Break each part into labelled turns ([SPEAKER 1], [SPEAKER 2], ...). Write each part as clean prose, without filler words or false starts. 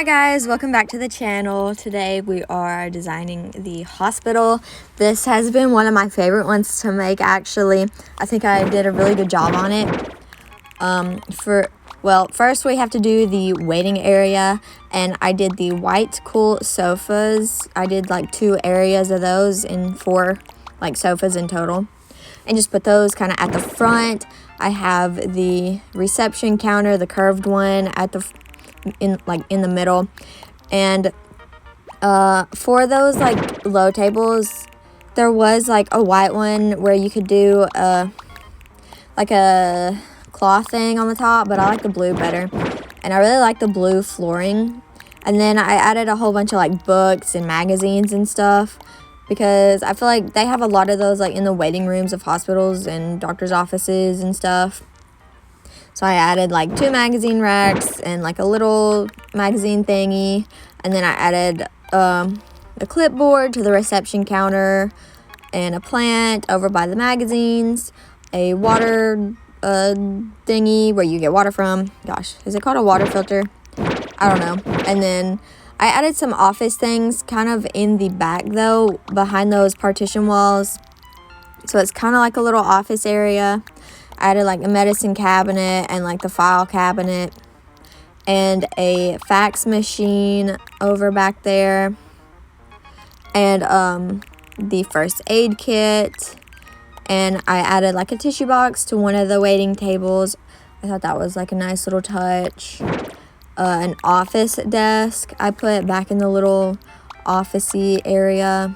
[SPEAKER 1] Hi guys, welcome back to the channel. Today we are designing the hospital. This has been one of my favorite ones to make actually. I think I did a really good job on it. First we have to do the waiting area, and I did the white cool sofas. I did like 2 areas of those and 4 like sofas in total. And just put those kind of at the front. I have the reception counter, the curved one at the in the middle, and for those like low tables there was like a white one where you could do like a cloth thing on the top, but I like the blue better, and I really like the blue flooring. And then I added a whole bunch of like books and magazines and stuff, because I feel like they have a lot of those like in the waiting rooms of hospitals and doctors' offices and stuff. So I added like 2 magazine racks and like a little magazine thingy. And then I added a clipboard to the reception counter, and a plant over by the magazines, a water thingy where you get water from. Gosh, is it called a water filter? I don't know. And then I added some office things kind of in the back though, behind those partition walls. So it's kind of like a little office area. I added like a medicine cabinet and like the file cabinet and a fax machine over back there, and the first aid kit, and I added like a tissue box to one of the waiting tables. I thought that was like a nice little touch. An office desk I put back in the little office-y area.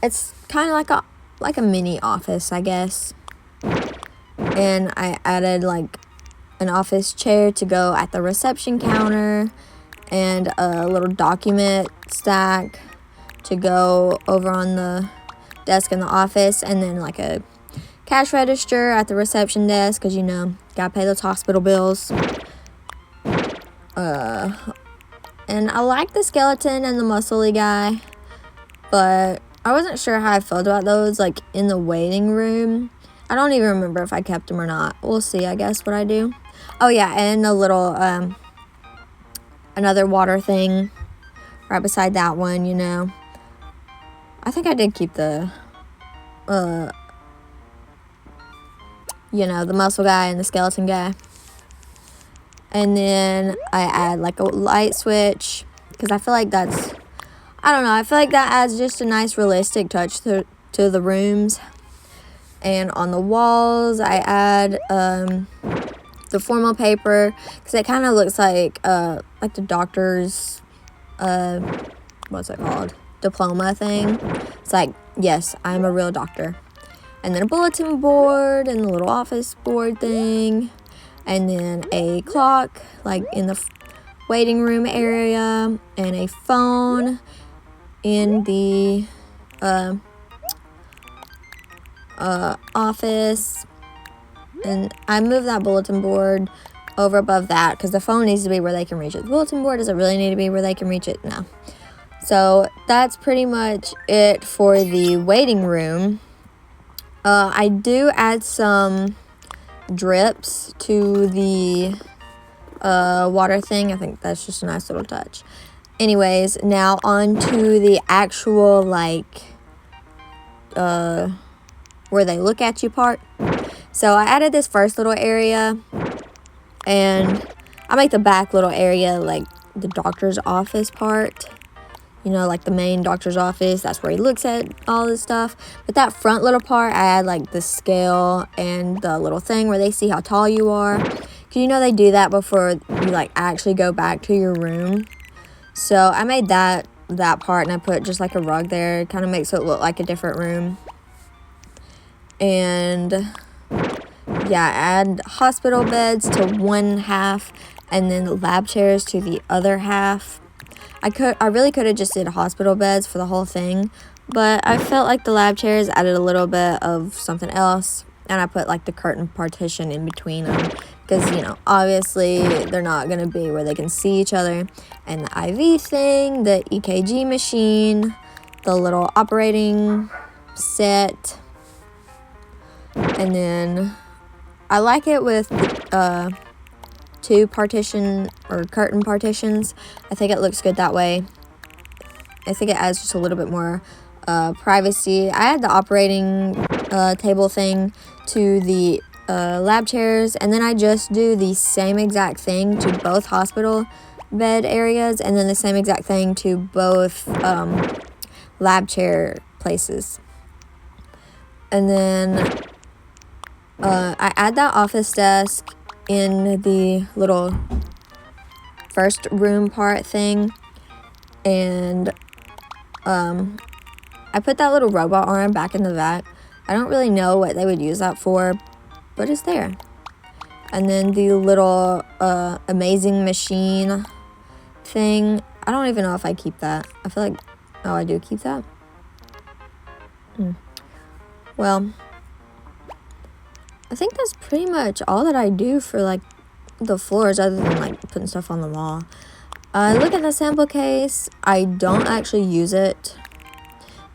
[SPEAKER 1] It's kind of like a mini office, I guess. And I added like an office chair to go at the reception counter, and a little document stack to go over on the desk in the office, and then like a cash register at the reception desk, because you know, gotta pay those hospital bills. And I like the skeleton and the muscly guy, but I wasn't sure how I felt about those like in the waiting room. I don't even remember if I kept them or not. We'll see, I guess, what I do. Oh yeah, and a little another water thing right beside that one, you know. I think I did keep the you know, the muscle guy and the skeleton guy. And then I add like a light switch, because I feel like that's, I don't know, I feel like that adds just a nice realistic touch to the rooms. And on the walls I add the formal paper, because it kind of looks like the doctor's what's it called, diploma thing. It's like, yes, I'm a real doctor. And then a bulletin board and a little office board thing, and then a clock like in the waiting room area, and a phone in the office. And I moved that bulletin board over above that, because the phone needs to be where they can reach it. The bulletin board doesn't really need to be where they can reach it. No. So that's pretty much it for the waiting room. I do add some drips to the water thing. I think that's just a nice little touch. Anyways, now on to the actual like where they look at you part. So I added this first little area, and I make the back little area like the doctor's office part. You know, like the main doctor's office, that's where he looks at all this stuff. But that front little part, I add like the scale and the little thing where they see how tall you are. Because you know they do that before you like actually go back to your room. So I made that part, and I put just like a rug there. It kind of makes it look like a different room. And yeah, I add hospital beds to one half, and then the lab chairs to the other half. I really could have just did hospital beds for the whole thing, but I felt like the lab chairs added a little bit of something else, and I put like the curtain partition in between them, because you know, obviously they're not going to be where they can see each other. And the IV thing, the EKG machine, the little operating set, and then I like it with 2 partition or curtain partitions. I think it looks good that way. I think it adds just a little bit more privacy. I add the operating table thing to the lab chairs, and then I just do the same exact thing to both hospital bed areas, and then the same exact thing to both lab chair places. And then I add that office desk in the little first room part thing, and I put that little robot arm back in the vat. I don't really know what they would use that for, but it's there. And then the little amazing machine thing, I don't even know if I keep that. I feel like, oh, I do keep that. Well, I think that's pretty much all that I do for like the floors, other than like putting stuff on the wall. Look at the sample case. I don't actually use it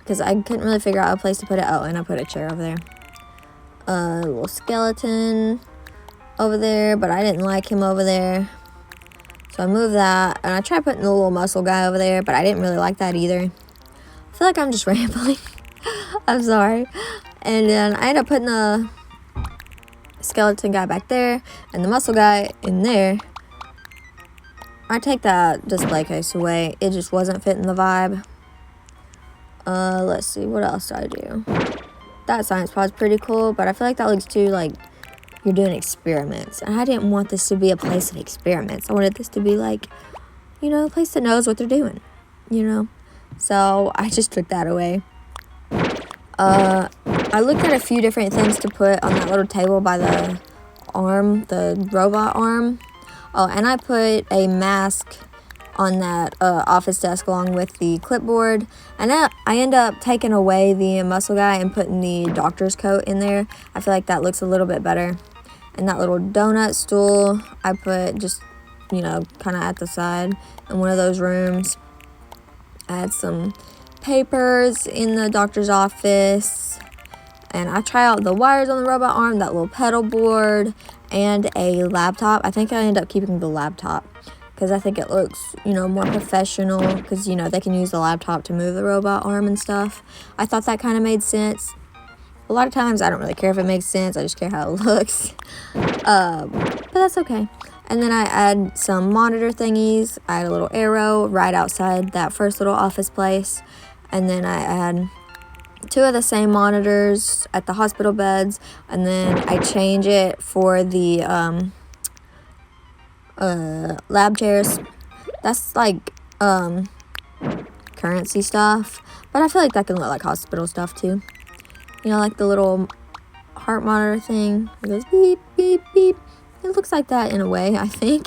[SPEAKER 1] because I couldn't really figure out a place to put it. Oh, and I put a chair over there. A little skeleton over there, but I didn't like him over there, so I moved that. And I tried putting the little muscle guy over there, but I didn't really like that either. I feel like I'm just rambling. I'm sorry. And then I ended up putting the skeleton guy back there and the muscle guy in there. I take that display case away. It just wasn't fitting the vibe. Let's see, what else did I do? That science pod's pretty cool, but I feel like that looks too like you're doing experiments. And I didn't want this to be a place of experiments. I wanted this to be like, you know, a place that knows what they're doing, you know? So I just took that away. I looked at a few different things to put on that little table by the arm, the robot arm. Oh, and I put a mask on that office desk along with the clipboard. And I end up taking away the muscle guy and putting the doctor's coat in there. I feel like that looks a little bit better. And that little donut stool, I put just, you know, kind of at the side in one of those rooms. I had some papers in the doctor's office, and I try out the wires on the robot arm, that little pedal board, and a laptop. I think I ended up keeping the laptop because I think it looks, you know, more professional, because, you know, they can use the laptop to move the robot arm and stuff. I thought that kind of made sense. A lot of times I don't really care if it makes sense, I just care how it looks. But that's okay. And then I add some monitor thingies. I add a little arrow right outside that first little office place. And then I add 2 of the same monitors at the hospital beds. And then I change it for the lab chairs. That's like currency stuff. But I feel like that can look like hospital stuff too. You know, like the little heart monitor thing. It goes beep, beep, beep. It looks like that in a way, I think.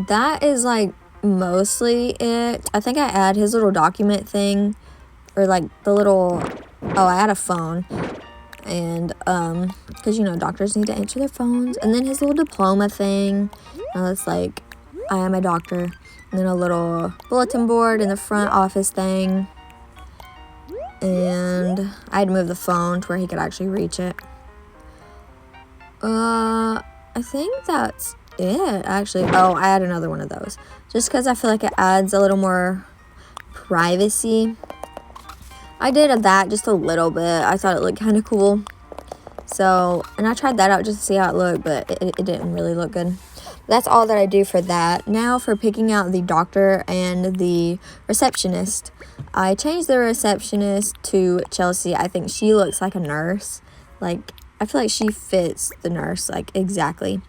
[SPEAKER 1] That is like mostly it. I think I add his little document thing, or like the little, oh, I add a phone. And because, you know, doctors need to answer their phones. And then his little diploma thing, it's like, I am a doctor. And then a little bulletin board in the front office thing. And I had to move the phone to where he could actually reach it. I think that's it, actually. Oh, I add another one of those. Just because I feel like it adds a little more privacy. I did that just a little bit. I thought it looked kind of cool. So, and I tried that out just to see how it looked, but it didn't really look good. That's all that I do for that. Now for picking out the doctor and the receptionist. I changed the receptionist to Chelsea. I think she looks like a nurse. Like, I feel like she fits the nurse, like, exactly.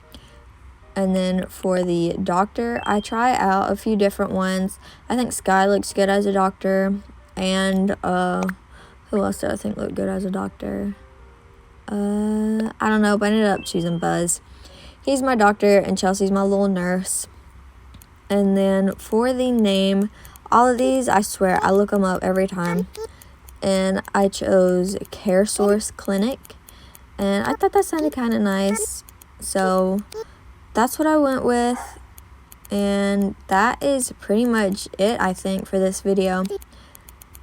[SPEAKER 1] And then for the doctor, I try out a few different ones. I think Sky looks good as a doctor. And, who else do I think looked good as a doctor? I don't know, but I ended up choosing Buzz. He's my doctor, and Chelsea's my little nurse. And then for the name, all of these, I swear, I look them up every time. And I chose Care Source Clinic. And I thought that sounded kind of nice. So that's what I went with. And that is pretty much it, I think, for this video.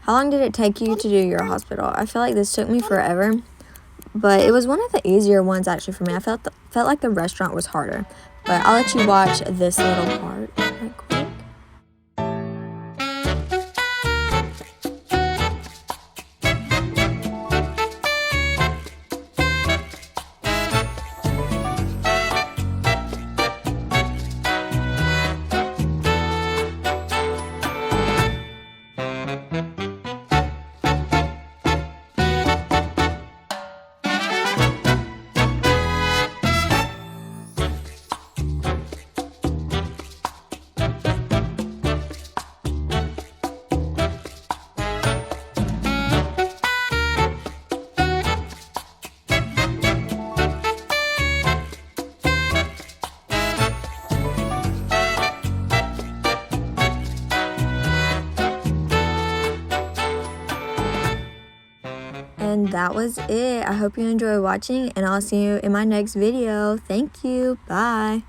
[SPEAKER 1] How long did it take you to do your hospital? I feel like this took me forever. but it was one of the easier ones actually for me. I felt like the restaurant was harder, but I'll let you watch this little part right quick. And that was it. I hope you enjoyed watching, and I'll see you in my next video. Thank you. Bye.